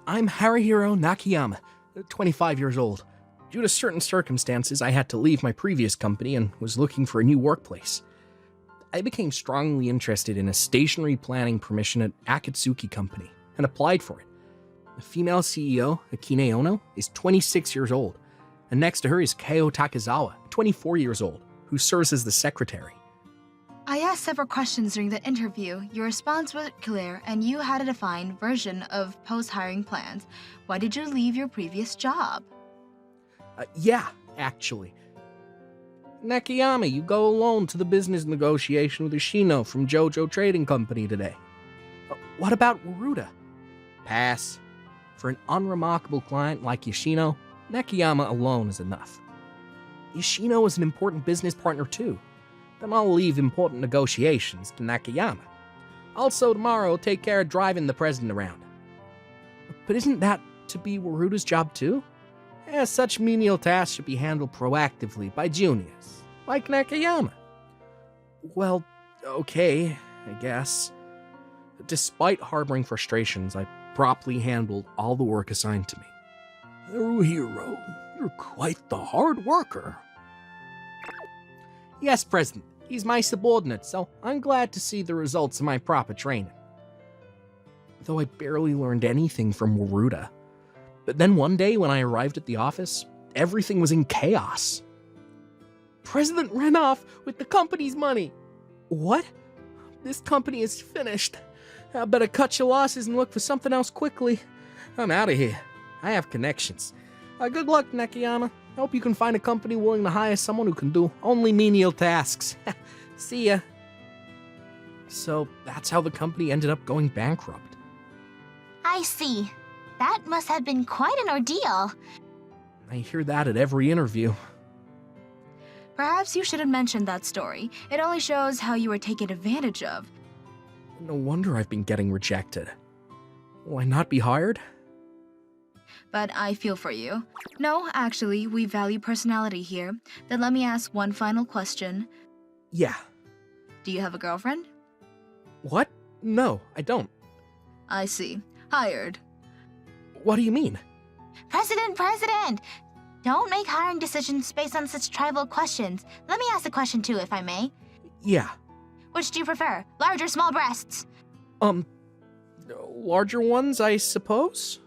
I'm Harihiro Nakayama, 25 years old. Due to certain circumstances, I had to leave my previous company and was looking for a new workplace. I became strongly interested in a stationery planning permission at Akatsuki Company and applied for it. The female CEO, Akine Ono, is 26 years old, and next to her is Keo Takezawa, 24 years old, who serves as the secretary. I asked several questions during the interview. Your response was clear, and you had a defined version of post-hiring plans. Why did you leave your previous job? Yeah, actually. Nakayama, you go alone to the business negotiation with Ishino from JoJo Trading Company today. What about Waruda? Pass. For an unremarkable client like Yoshino, Nakayama alone is enough. Yoshino is an important business partner too. Then I'll leave important negotiations to Nakayama. Also tomorrow, take care of driving the president around. But isn't that to be Waruda's job too? Such menial tasks should be handled proactively by juniors, like Nakayama. Well, okay, I guess. Despite harboring frustrations, I promptly handled all the work assigned to me. Haruhiro, you're quite the hard worker. Yes, President. He's my subordinate, so I'm glad to see the results of my proper training. Though I barely learned anything from Waruda. But then one day when I arrived at the office, everything was in chaos. President ran off with the company's money. What? This company is finished. I better cut your losses and look for something else quickly. I'm out of here. I have connections. Good luck, Nakayama. I hope you can find a company willing to hire someone who can do only menial tasks. See ya. So that's how the company ended up going bankrupt. I see. That must have been quite an ordeal. I hear that at every interview. Perhaps you shouldn't mention that story. It only shows how you were taken advantage of. No wonder I've been getting rejected. Will I not be hired? But I feel for you. No, actually, we value personality here. Then let me ask one final question. Yeah. Do you have a girlfriend? What? No, I don't. I see. Hired. What do you mean? President! Don't make hiring decisions based on such trivial questions. Let me ask a question too, if I may. Yeah. Which do you prefer, large or small breasts? Larger ones, I suppose?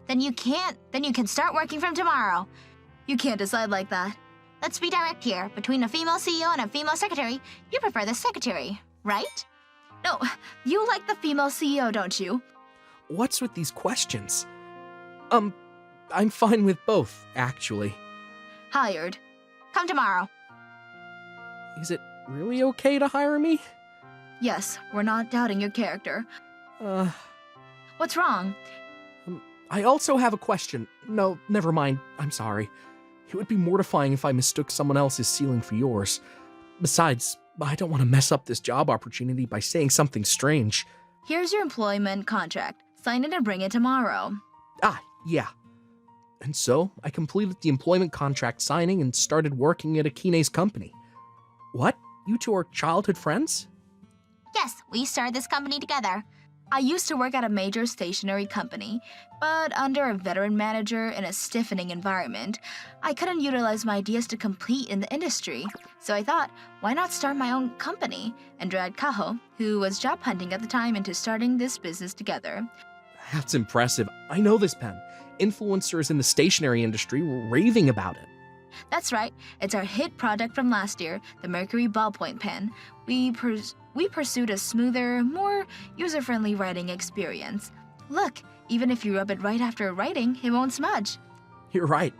Then you can start working from tomorrow. You can't decide like that. Let's be direct here. Between a female CEO and a female secretary, you prefer the secretary, right? No, you like the female CEO, don't you? What's with these questions? I'm fine with both, actually. Hired. Come tomorrow. Is it really okay to hire me? Yes, we're not doubting your character. What's wrong? I also have a question. No, never mind. I'm sorry. It would be mortifying if I mistook someone else's ceiling for yours. Besides, I don't want to mess up this job opportunity by saying something strange. Here's your employment contract. Sign it and bring it tomorrow. Yeah. And so, I completed the employment contract signing and started working at Akine's company. What? You two are childhood friends? Yes, we started this company together. I used to work at a major stationery company, but under a veteran manager in a stiffening environment, I couldn't utilize my ideas to compete in the industry. So I thought, why not start my own company, and dragged Kaho, who was job hunting at the time, into starting this business together. That's impressive. I know this pen. Influencers in the stationery industry were raving about it. That's right. It's our hit product from last year, the Mercury ballpoint pen. We pursued a smoother, more user-friendly writing experience. Look, even if you rub it right after writing, it won't smudge. You're right.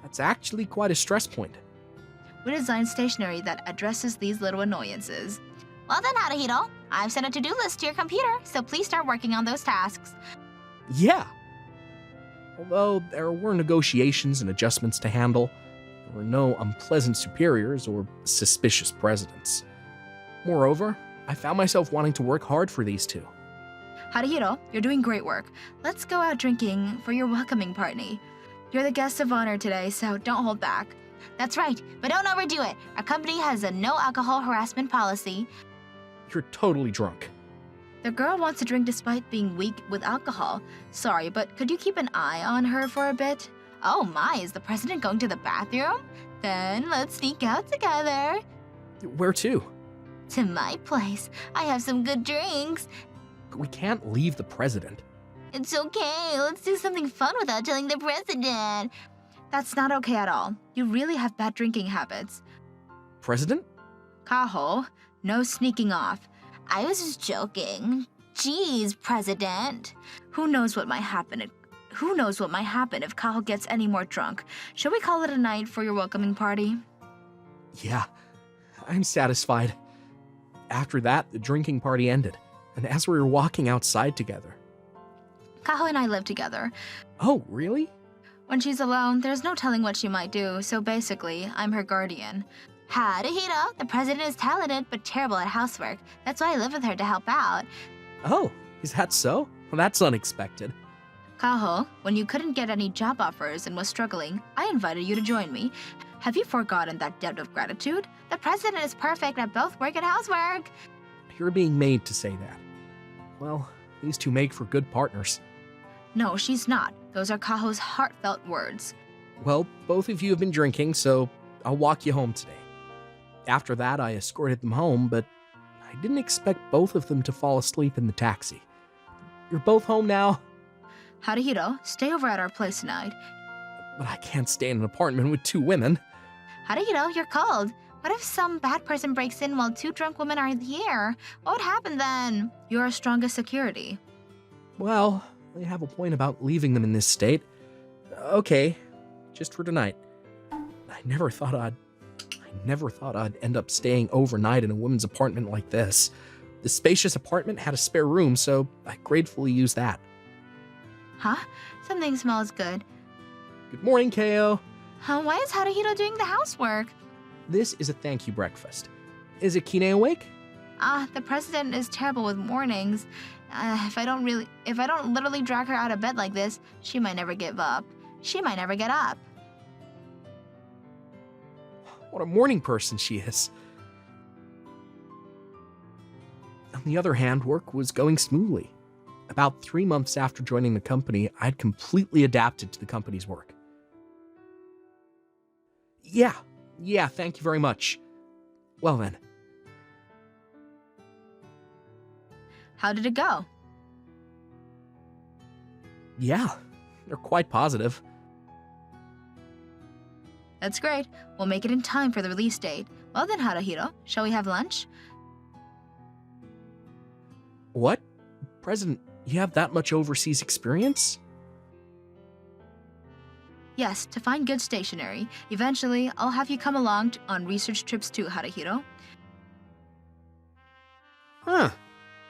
That's actually quite a stress point. We designed stationery that addresses these little annoyances. Well then, Haruhiro, I've sent a to-do list to your computer, so please start working on those tasks. Yeah. Although there were negotiations and adjustments to handle, there were no unpleasant superiors or suspicious presidents. Moreover, I found myself wanting to work hard for these two. Haruhiro, you're doing great work. Let's go out drinking for your welcoming party. You're the guest of honor today, so don't hold back. That's right, but don't overdo it. Our company has a no alcohol harassment policy. You're totally drunk. The girl wants to drink despite being weak with alcohol. Sorry, but could you keep an eye on her for a bit? Oh my, is the president going to the bathroom? Then let's sneak out together. Where to? To my place. I have some good drinks. We can't leave the president. It's okay. Let's do something fun without telling the president. That's not okay at all. You really have bad drinking habits. President? Kaho, no sneaking off. I was just joking. Geez, President. Who knows what might happen if Kaho gets any more drunk? Shall we call it a night for your welcoming party? Yeah, I'm satisfied. After that, the drinking party ended, and as we were walking outside together... Kaho and I live together. Oh, really? When she's alone, there's no telling what she might do, so basically, I'm her guardian. Haruhiro, the president is talented but terrible at housework. That's why I live with her to help out. Oh, is that so? Well, that's unexpected. Kaho, when you couldn't get any job offers and was struggling, I invited you to join me. Have you forgotten that debt of gratitude? The president is perfect at both work and housework. You're being made to say that. Well, these two make for good partners. No, she's not. Those are Kaho's heartfelt words. Well, both of you have been drinking, so I'll walk you home today. After that, I escorted them home, but I didn't expect both of them to fall asleep in the taxi. You're both home now? Haruhiro, stay over at our place tonight. But I can't stay in an apartment with two women. Haruhiro, you're cold. What if some bad person breaks in while two drunk women are here? What would happen then? You're our strongest security. Well, they have a point about leaving them in this state. Okay, just for tonight. I never thought I'd end up staying overnight in a woman's apartment like this. The spacious apartment had a spare room, so I gratefully used that. Huh? Something smells good. Good morning, Ko. Why is Haruhiro doing the housework? This is a thank you breakfast. Is Akine awake? The president is terrible with mornings. If I don't literally drag her out of bed like this, she might never give up. She might never get up. What a morning person she is. On the other hand, work was going smoothly. About 3 months after joining the company, I'd completely adapted to the company's work. Yeah, thank you very much. Well then. How did it go? Yeah, they're quite positive. That's great. We'll make it in time for the release date. Well then, Haruhiro, shall we have lunch? What? President, you have that much overseas experience? Yes, to find good stationery. Eventually, I'll have you come along on research trips too, Haruhiro. Huh.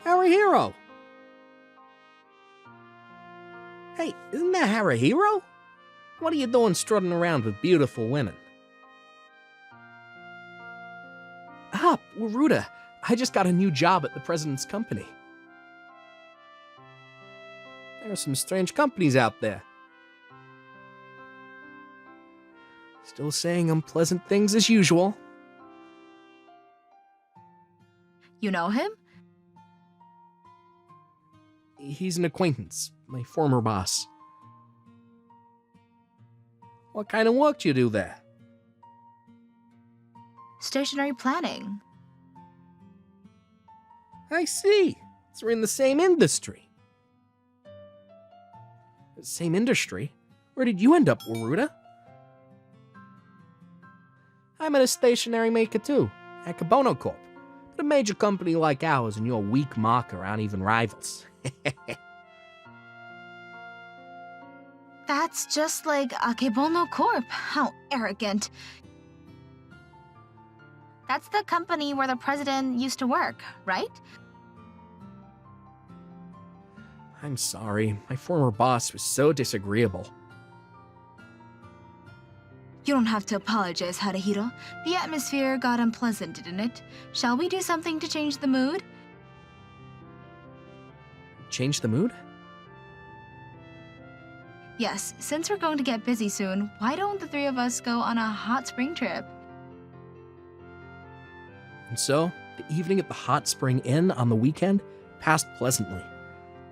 Haruhiro. Hey, isn't that Haruhiro? What are you doing strutting around with beautiful women? Waruda. I just got a new job at the president's company. There are some strange companies out there. Still saying unpleasant things as usual. You know him? He's an acquaintance, my former boss. What kind of work do you do there? Stationery planning. I see. So we're in the same industry. Same industry? Where did you end up, Waruda? I'm at a stationery maker too, Akabono Corp. But a major company like ours and your weak marker aren't even rivals. That's just like Akebono Corp. How arrogant. That's the company where the president used to work, right? I'm sorry, my former boss was so disagreeable. You don't have to apologize, Haruhiro. The atmosphere got unpleasant, didn't it? Shall we do something to change the mood? Change the mood? Yes, since we're going to get busy soon, why don't the three of us go on a hot spring trip? And so, the evening at the hot spring inn on the weekend passed pleasantly.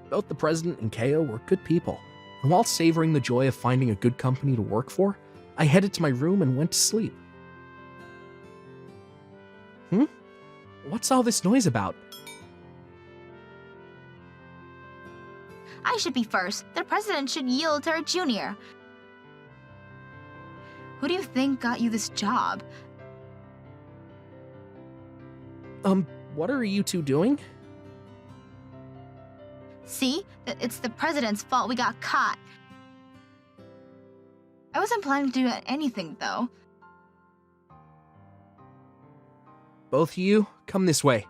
Both the president and Ko were good people, and while savoring the joy of finding a good company to work for, I headed to my room and went to sleep. What's all this noise about? I should be first. The president should yield to our junior. Who do you think got you this job? What are you two doing? See? It's the president's fault we got caught. I wasn't planning to do anything, though. Both of you, come this way.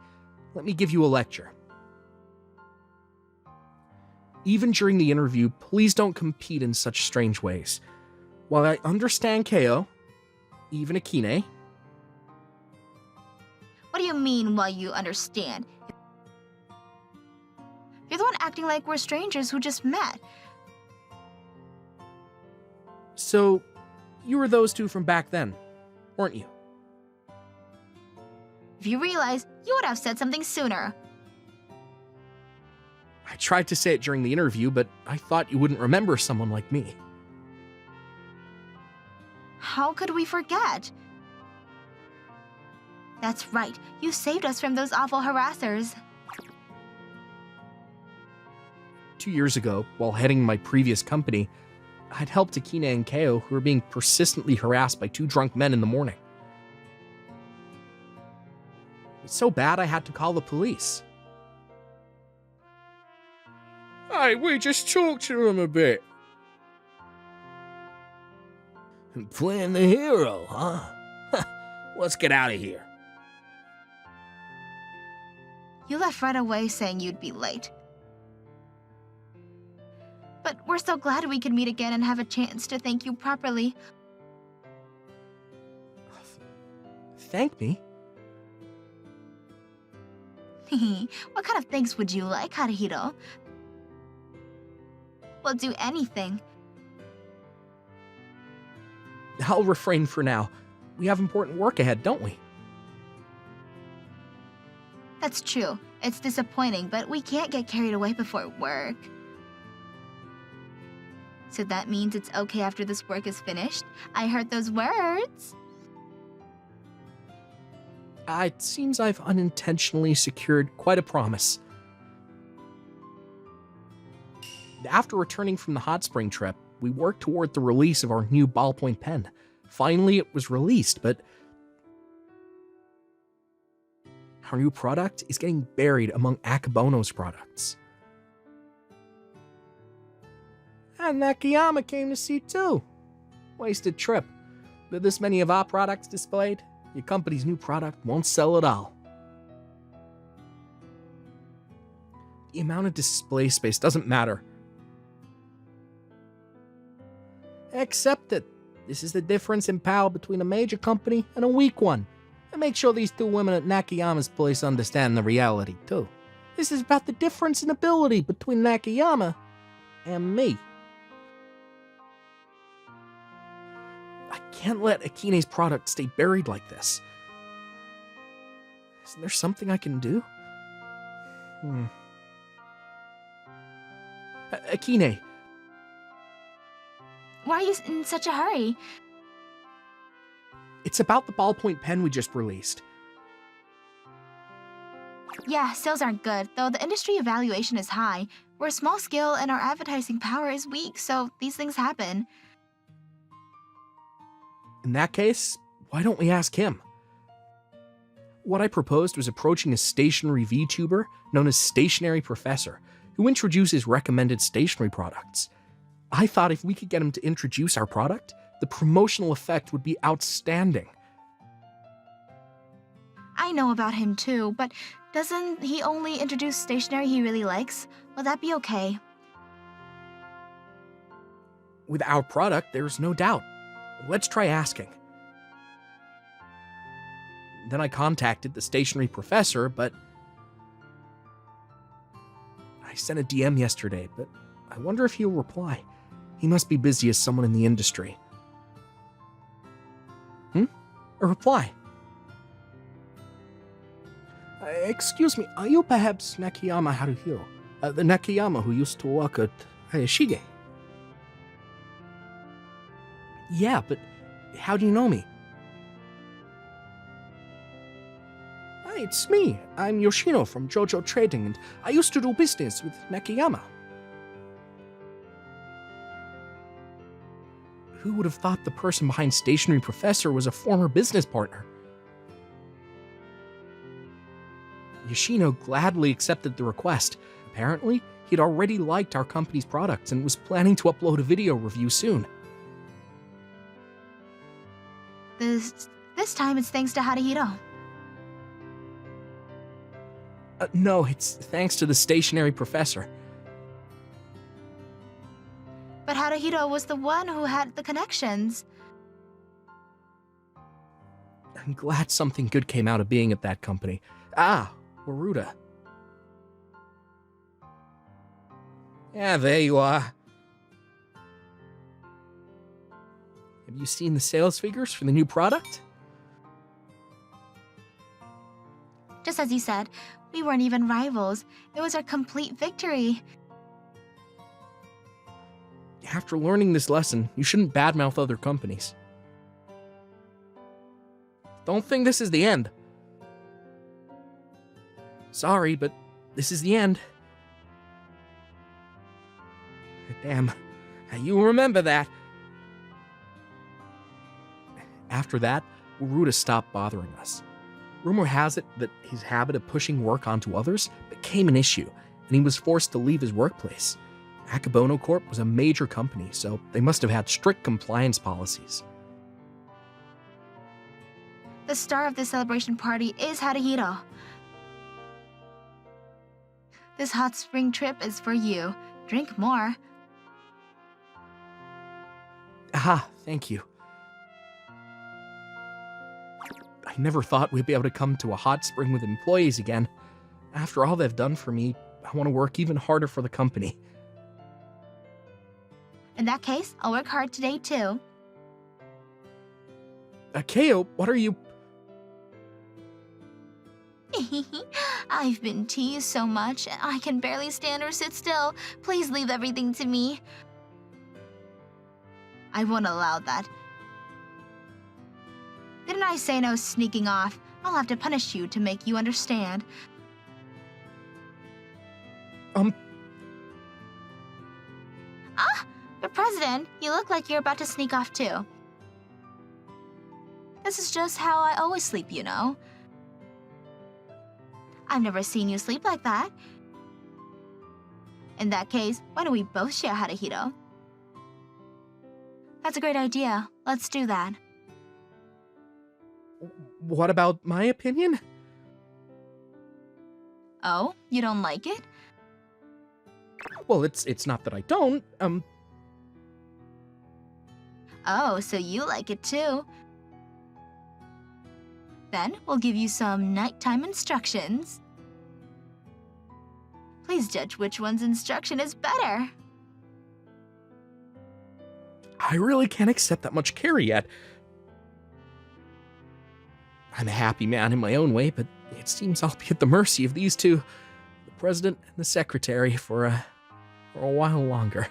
Let me give you a lecture. Even during the interview, please don't compete in such strange ways. While I understand Ko, even Akine... What do you mean, while you understand? You're the one acting like we're strangers who just met. So, you were those two from back then, weren't you? If you realized, you would have said something sooner. I tried to say it during the interview, but I thought you wouldn't remember someone like me. How could we forget? That's right, you saved us from those awful harassers. 2 years ago, while heading my previous company, I'd helped Akine and Ko who were being persistently harassed by 2 drunk men in the morning. It was so bad I had to call the police. Hey, we just talked to him a bit. Playing the hero, huh? Let's get out of here. You left right away saying you'd be late. But we're so glad we could meet again and have a chance to thank you properly. Thank me? What kind of thanks would you like, Haruhiro? We'll do anything. I'll refrain for now. We have important work ahead, don't we? That's true. It's disappointing, but we can't get carried away before work. So that means it's okay after this work is finished? I heard those words. It seems I've unintentionally secured quite a promise. After returning from the hot spring trip, we worked toward the release of our new ballpoint pen. Finally, it was released, but our new product is getting buried among Akabono's products. And Nakayama came to see too. Wasted trip. With this many of our products displayed, your company's new product won't sell at all. The amount of display space doesn't matter. Except that this is the difference in power between a major company and a weak one. And make sure these 2 women at Nakayama's place understand the reality, too. This is about the difference in ability between Nakayama and me. I can't let Akine's product stay buried like this. Isn't there something I can do? Akine. Why are you in such a hurry? It's about the ballpoint pen we just released. Yeah, sales aren't good, though the industry evaluation is high. We're small scale and our advertising power is weak, so these things happen. In that case, why don't we ask him? What I proposed was approaching a stationery VTuber known as Stationery Professor, who introduces recommended stationery products. I thought if we could get him to introduce our product, the promotional effect would be outstanding. I know about him too, but doesn't he only introduce stationery he really likes? Will that be okay? With our product, there's no doubt. Let's try asking. Then I contacted the Stationery Professor, but I sent a DM yesterday, but I wonder if he'll reply. He must be busy as someone in the industry. A reply. Excuse me, are you perhaps Nakayama Haruhiro? The Nakayama who used to work at Hayashige? Yeah, but how do you know me? Hi, it's me. I'm Yoshino from JoJo Trading, and I used to do business with Nakayama. Who would have thought the person behind Stationery Professor was a former business partner? Yoshino gladly accepted the request. Apparently, he'd already liked our company's products and was planning to upload a video review soon. This time it's thanks to Haruhiro. No, it's thanks to the Stationery Professor. But Haruhiro was the one who had the connections. I'm glad something good came out of being at that company. Ah, Waruda. Yeah, there you are. Have you seen the sales figures for the new product? Just as you said, we weren't even rivals. It was our complete victory. After learning this lesson, you shouldn't badmouth other companies. Don't think this is the end. Sorry, but this is the end. Damn, you remember that. After that, Waruda stopped bothering us. Rumor has it that his habit of pushing work onto others became an issue, and he was forced to leave his workplace. Akabono Corp was a major company, so they must have had strict compliance policies. The star of this celebration party is Haruhiro. This hot spring trip is for you. Drink more. Ah, thank you. I never thought we'd be able to come to a hot spring with employees again. After all they've done for me, I want to work even harder for the company. In that case, I'll work hard today too. Keo, what are you... I've been teased so much, and I can barely stand or sit still. Please leave everything to me. I won't allow that. Didn't I say no sneaking off? I'll have to punish you to make you understand. Ah! But President, you look like you're about to sneak off too. This is just how I always sleep, you know. I've never seen you sleep like that. In that case, why don't we both share Haruhiro? That's a great idea. Let's do that. What about my opinion? Oh, you don't like it? Well, it's not that I don't, Oh, so you like it too. Then we'll give you some nighttime instructions. Please judge which one's instruction is better. I really can't accept that much care yet. I'm a happy man in my own way, but it seems I'll be at the mercy of these two, the president and the secretary, for a while longer.